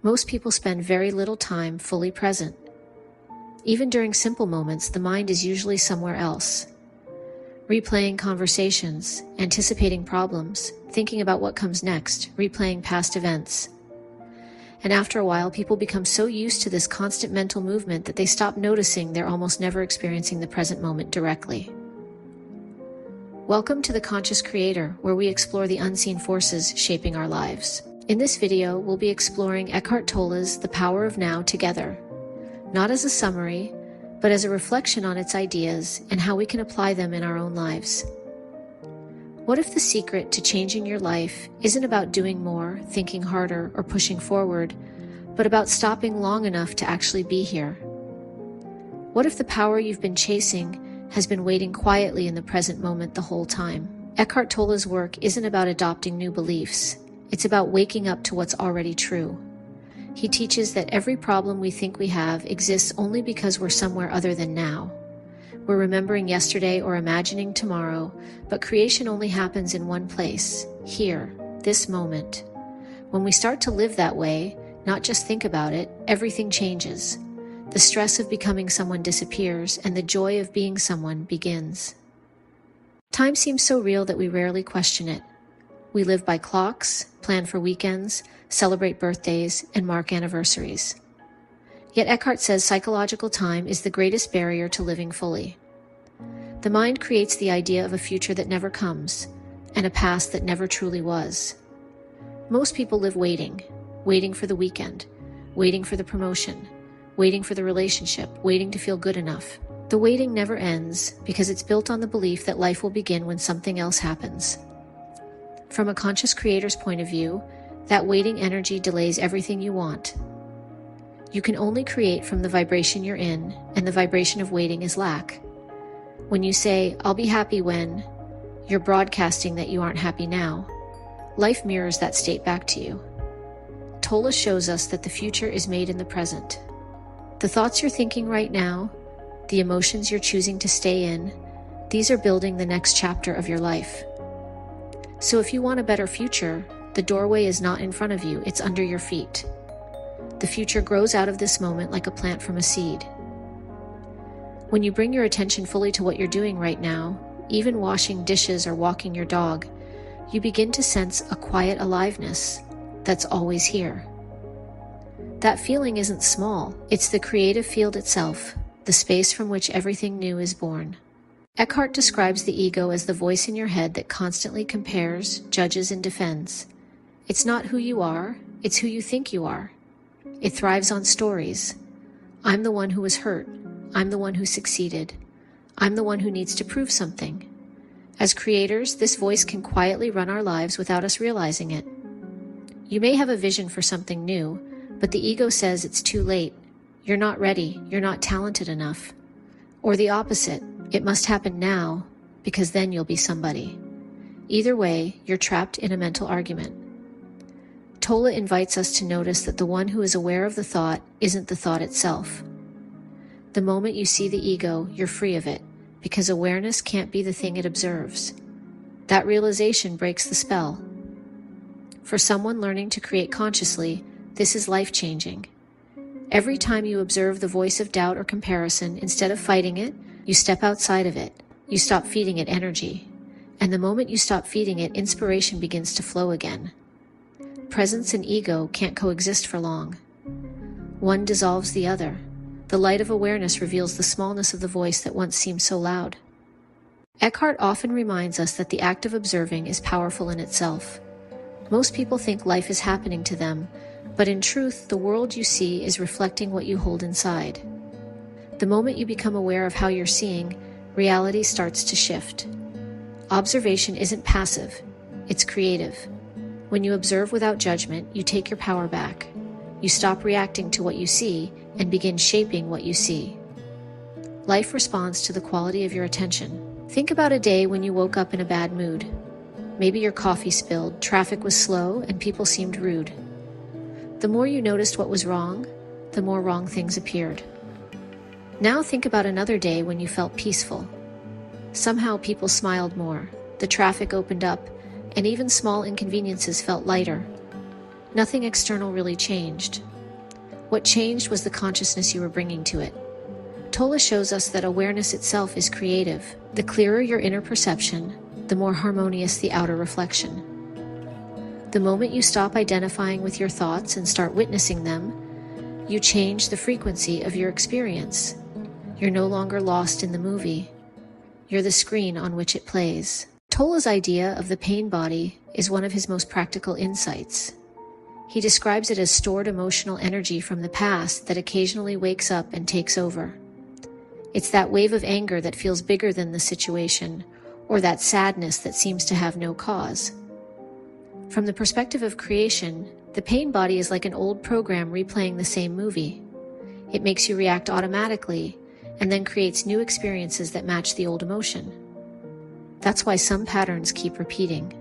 Most people spend very little time fully present. Even during simple moments, the mind is usually somewhere else. Replaying conversations, anticipating problems, thinking about what comes next, replaying past events. And after a while, people become so used to this constant mental movement that they stop noticing they're almost never experiencing the present moment directly. Welcome to The Conscious Creator, where we explore the unseen forces shaping our lives. In this video, we'll be exploring Eckhart Tolle's The Power of Now together, not as a summary, but as a reflection on its ideas and how we can apply them in our own lives. What if the secret to changing your life isn't about doing more, thinking harder, or pushing forward, but about stopping long enough to actually be here? What if the power you've been chasing has been waiting quietly in the present moment the whole time? Eckhart Tolle's work isn't about adopting new beliefs. It's about waking up to what's already true. He teaches that every problem we think we have exists only because we're somewhere other than now. We're remembering yesterday or imagining tomorrow, but creation only happens in one place, here, this moment. When we start to live that way, not just think about it, everything changes. The stress of becoming someone disappears, and the joy of being someone begins. Time seems so real that we rarely question it. We live by clocks, plan for weekends, celebrate birthdays, and mark anniversaries. Yet Eckhart says psychological time is the greatest barrier to living fully. The mind creates the idea of a future that never comes, and a past that never truly was. Most people live waiting for the weekend, waiting for the promotion, waiting for the relationship, waiting to feel good enough. The waiting never ends because it's built on the belief that life will begin when something else happens. From a conscious creator's point of view, that waiting energy delays everything you want. You can only create from the vibration you're in, and the vibration of waiting is lack. When you say, "I'll be happy when," you're broadcasting that you aren't happy now. Life mirrors that state back to you. Tolle shows us that the future is made in the present. The thoughts you're thinking right now, the emotions you're choosing to stay in, these are building the next chapter of your life. So if you want a better future, the doorway is not in front of you, it's under your feet. The future grows out of this moment like a plant from a seed. When you bring your attention fully to what you're doing right now, even washing dishes or walking your dog, you begin to sense a quiet aliveness that's always here. That feeling isn't small, it's the creative field itself, the space from which everything new is born. Eckhart describes the ego as the voice in your head that constantly compares, judges, and defends. It's not who you are, it's who you think you are. It thrives on stories. I'm the one who was hurt. I'm the one who succeeded. I'm the one who needs to prove something. As creators, this voice can quietly run our lives without us realizing it. You may have a vision for something new, but the ego says it's too late. You're not ready. You're not talented enough. Or the opposite. It must happen now, because then you'll be somebody. Either way, you're trapped in a mental argument. Tolle invites us to notice that the one who is aware of the thought isn't the thought itself. The moment you see the ego, you're free of it, because awareness can't be the thing it observes. That realization breaks the spell. For someone learning to create consciously, this is life-changing. Every time you observe the voice of doubt or comparison, instead of fighting it, you step outside of it. You stop feeding it energy. And the moment you stop feeding it, inspiration begins to flow again. Presence and ego can't coexist for long. One dissolves the other. The light of awareness reveals the smallness of the voice that once seemed so loud. Eckhart often reminds us that the act of observing is powerful in itself. Most people think life is happening to them, but in truth, the world you see is reflecting what you hold inside. The moment you become aware of how you're seeing, reality starts to shift. Observation isn't passive, it's creative. When you observe without judgment, you take your power back. You stop reacting to what you see and begin shaping what you see. Life responds to the quality of your attention. Think about a day when you woke up in a bad mood. Maybe your coffee spilled, traffic was slow, and people seemed rude. The more you noticed what was wrong, the more wrong things appeared. Now think about another day when you felt peaceful. Somehow people smiled more, the traffic opened up, and even small inconveniences felt lighter. Nothing external really changed, What changed was the consciousness you were bringing to it. Tolle shows us that awareness itself is creative. The clearer your inner perception, the more harmonious the outer reflection. The moment you stop identifying with your thoughts and start witnessing them, you change the frequency of your experience. You're no longer lost in the movie. You're the screen on which it plays. Tolle's idea of the pain body is one of his most practical insights. He describes it as stored emotional energy from the past that occasionally wakes up and takes over. It's that wave of anger that feels bigger than the situation, or that sadness that seems to have no cause. From the perspective of creation, the pain body is like an old program replaying the same movie. It makes you react automatically, and then creates new experiences that match the old emotion. That's why some patterns keep repeating.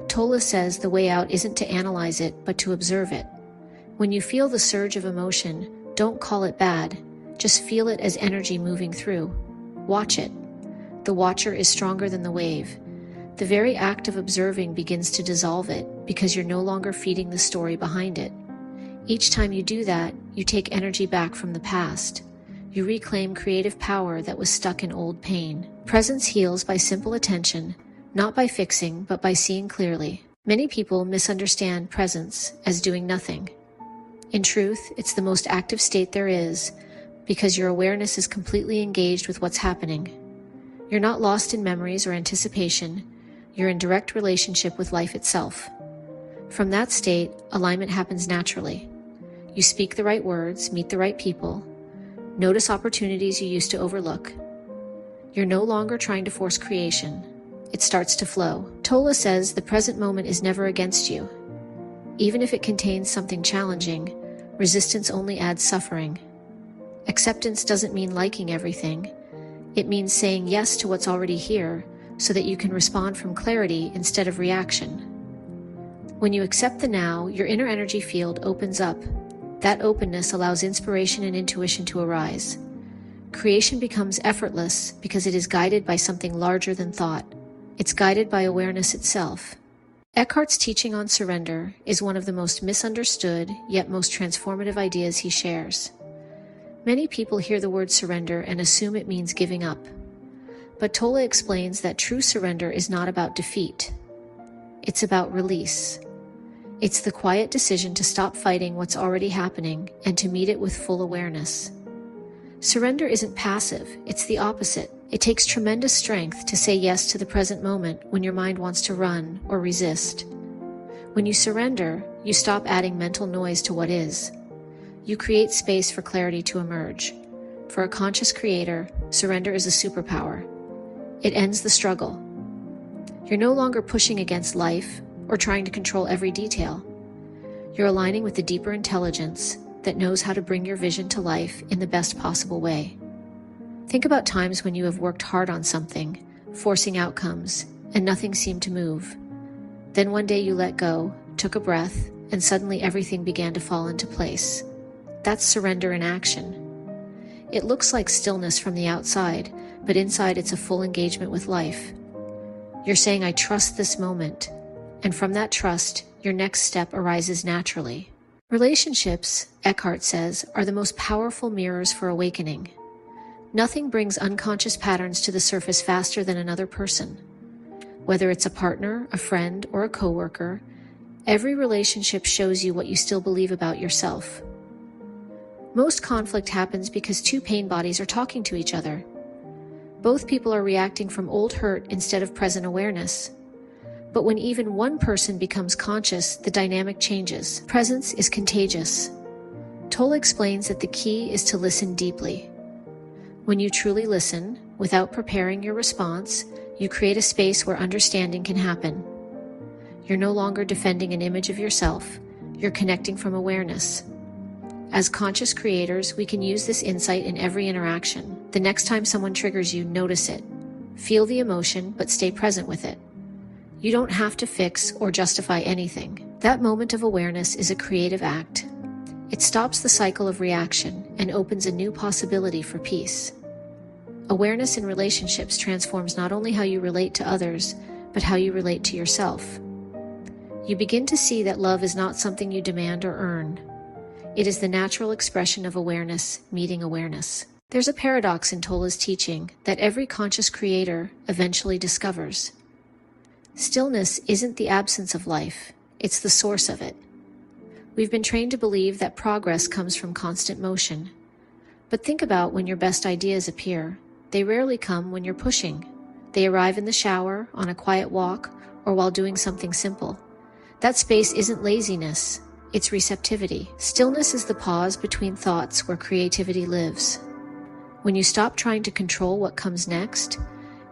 Tolle says the way out isn't to analyze it, but to observe it. When you feel the surge of emotion, don't call it bad. Just feel it as energy moving through. Watch it. The watcher is stronger than the wave. The very act of observing begins to dissolve it because you're no longer feeding the story behind it. Each time you do that, you take energy back from the past. You reclaim creative power that was stuck in old pain. Presence heals by simple attention, not by fixing, but by seeing clearly. Many people misunderstand presence as doing nothing. In truth, it's the most active state there is, because your awareness is completely engaged with what's happening. You're not lost in memories or anticipation. You're in direct relationship with life itself. From that state, alignment happens naturally. You speak the right words, meet the right people, notice opportunities you used to overlook. You're no longer trying to force creation. It starts to flow. Tolle says the present moment is never against you. Even if it contains something challenging, resistance only adds suffering. Acceptance doesn't mean liking everything. It means saying yes to what's already here so that you can respond from clarity instead of reaction. When you accept the now, your inner energy field opens up. That openness allows inspiration and intuition to arise. Creation becomes effortless because it is guided by something larger than thought. It's guided by awareness itself. Eckhart's teaching on surrender is one of the most misunderstood yet most transformative ideas he shares. Many people hear the word surrender and assume it means giving up. But Tolle explains that true surrender is not about defeat. It's about release. It's the quiet decision to stop fighting what's already happening and to meet it with full awareness. Surrender isn't passive, it's the opposite. It takes tremendous strength to say yes to the present moment when your mind wants to run or resist. When you surrender, you stop adding mental noise to what is. You create space for clarity to emerge. For a conscious creator, surrender is a superpower. It ends the struggle. You're no longer pushing against life or trying to control every detail. You're aligning with the deeper intelligence that knows how to bring your vision to life in the best possible way. Think about times when you have worked hard on something, forcing outcomes, and nothing seemed to move. Then one day you let go, took a breath, and suddenly everything began to fall into place. That's surrender in action. It looks like stillness from the outside, but inside it's a full engagement with life. You're saying, I trust this moment, and from that trust, your next step arises naturally. Relationships, Eckhart says, are the most powerful mirrors for awakening. Nothing brings unconscious patterns to the surface faster than another person. Whether it's a partner, a friend, or a coworker, every relationship shows you what you still believe about yourself. Most conflict happens because two pain bodies are talking to each other. Both people are reacting from old hurt instead of present awareness. But when even one person becomes conscious, the dynamic changes. Presence is contagious. Tolle explains that the key is to listen deeply. When you truly listen, without preparing your response, you create a space where understanding can happen. You're no longer defending an image of yourself, you're connecting from awareness. As conscious creators, we can use this insight in every interaction. The next time someone triggers you, notice it. Feel the emotion, but stay present with it. You don't have to fix or justify anything. That moment of awareness is a creative act. It stops the cycle of reaction and opens a new possibility for peace. Awareness in relationships transforms not only how you relate to others, but how you relate to yourself. You begin to see that love is not something you demand or earn. It is the natural expression of awareness meeting awareness. There's a paradox in Tolle's teaching that every conscious creator eventually discovers. Stillness isn't the absence of life, it's the source of it. We've been trained to believe that progress comes from constant motion. But think about when your best ideas appear. They rarely come when you're pushing. They arrive in the shower, on a quiet walk, or while doing something simple. That space isn't laziness, it's receptivity. Stillness is the pause between thoughts where creativity lives. When you stop trying to control what comes next,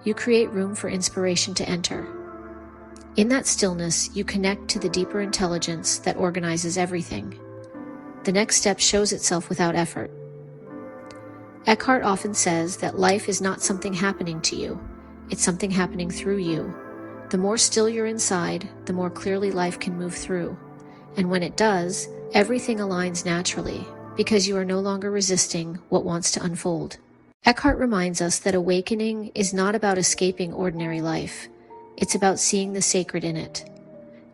you create room for inspiration to enter. In that stillness, you connect to the deeper intelligence that organizes everything. The next step shows itself without effort. Eckhart often says that life is not something happening to you, it's something happening through you. The more still you're inside, the more clearly life can move through. And when it does, everything aligns naturally, because you are no longer resisting what wants to unfold. Eckhart reminds us that awakening is not about escaping ordinary life. It's about seeing the sacred in it.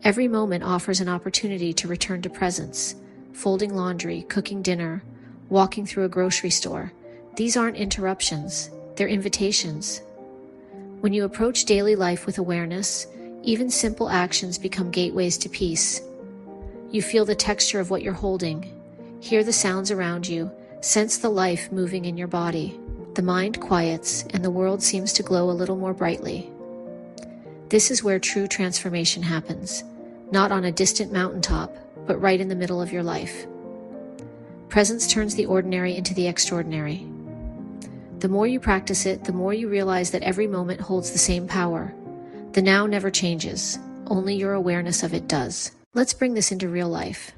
Every moment offers an opportunity to return to presence. Folding laundry, cooking dinner, walking through a grocery store. These aren't interruptions, they're invitations. When you approach daily life with awareness, even simple actions become gateways to peace. You feel the texture of what you're holding, hear the sounds around you, sense the life moving in your body. The mind quiets, and the world seems to glow a little more brightly. This is where true transformation happens, not on a distant mountaintop, but right in the middle of your life. Presence turns the ordinary into the extraordinary. The more you practice it, the more you realize that every moment holds the same power. The now never changes, only your awareness of it does. Let's bring this into real life.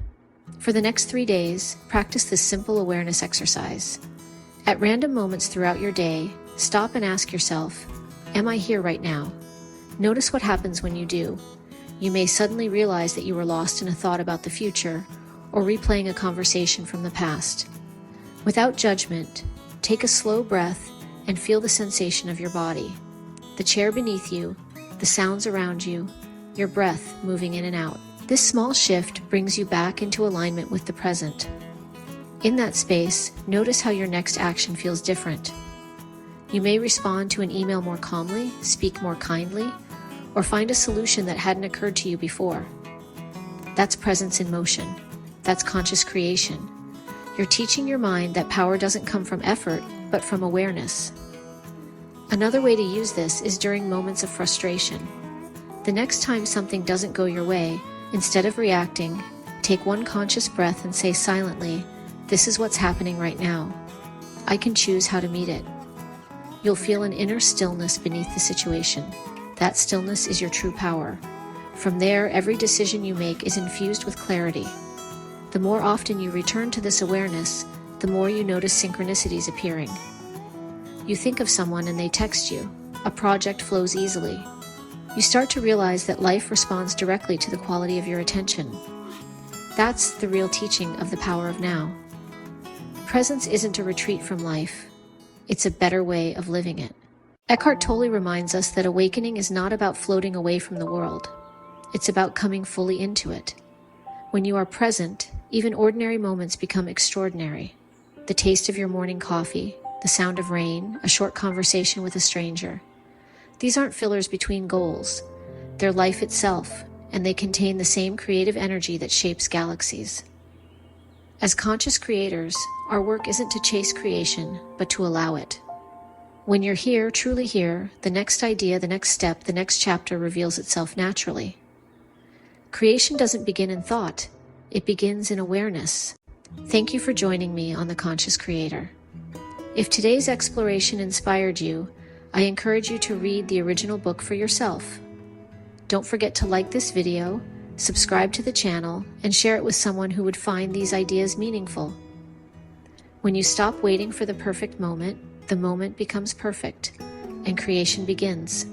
For the next 3 days, practice this simple awareness exercise. At random moments throughout your day, stop and ask yourself, am I here right now? Notice what happens when you do. You may suddenly realize that you were lost in a thought about the future or replaying a conversation from the past. Without judgment, take a slow breath and feel the sensation of your body. The chair beneath you, the sounds around you, your breath moving in and out. This small shift brings you back into alignment with the present. In that space, notice how your next action feels different. You may respond to an email more calmly, speak more kindly, or find a solution that hadn't occurred to you before. That's presence in motion. That's conscious creation. You're teaching your mind that power doesn't come from effort, but from awareness. Another way to use this is during moments of frustration. The next time something doesn't go your way, instead of reacting, take one conscious breath and say silently, "This is what's happening right now. I can choose how to meet it." You'll feel an inner stillness beneath the situation. That stillness is your true power. From there, every decision you make is infused with clarity. The more often you return to this awareness, the more you notice synchronicities appearing. You think of someone and they text you. A project flows easily. You start to realize that life responds directly to the quality of your attention. That's the real teaching of the power of now. Presence isn't a retreat from life. It's a better way of living it. Eckhart Tolle reminds us that awakening is not about floating away from the world. It's about coming fully into it. When you are present, even ordinary moments become extraordinary. The taste of your morning coffee, the sound of rain, a short conversation with a stranger. These aren't fillers between goals. They're life itself, and they contain the same creative energy that shapes galaxies. As conscious creators, our work isn't to chase creation, but to allow it. When you're here, truly here, the next idea, the next step, the next chapter reveals itself naturally. Creation doesn't begin in thought, it begins in awareness. Thank you for joining me on The Conscious Creator. If today's exploration inspired you, I encourage you to read the original book for yourself. Don't forget to like this video, subscribe to the channel, and share it with someone who would find these ideas meaningful. When you stop waiting for the perfect moment, the moment becomes perfect, and creation begins.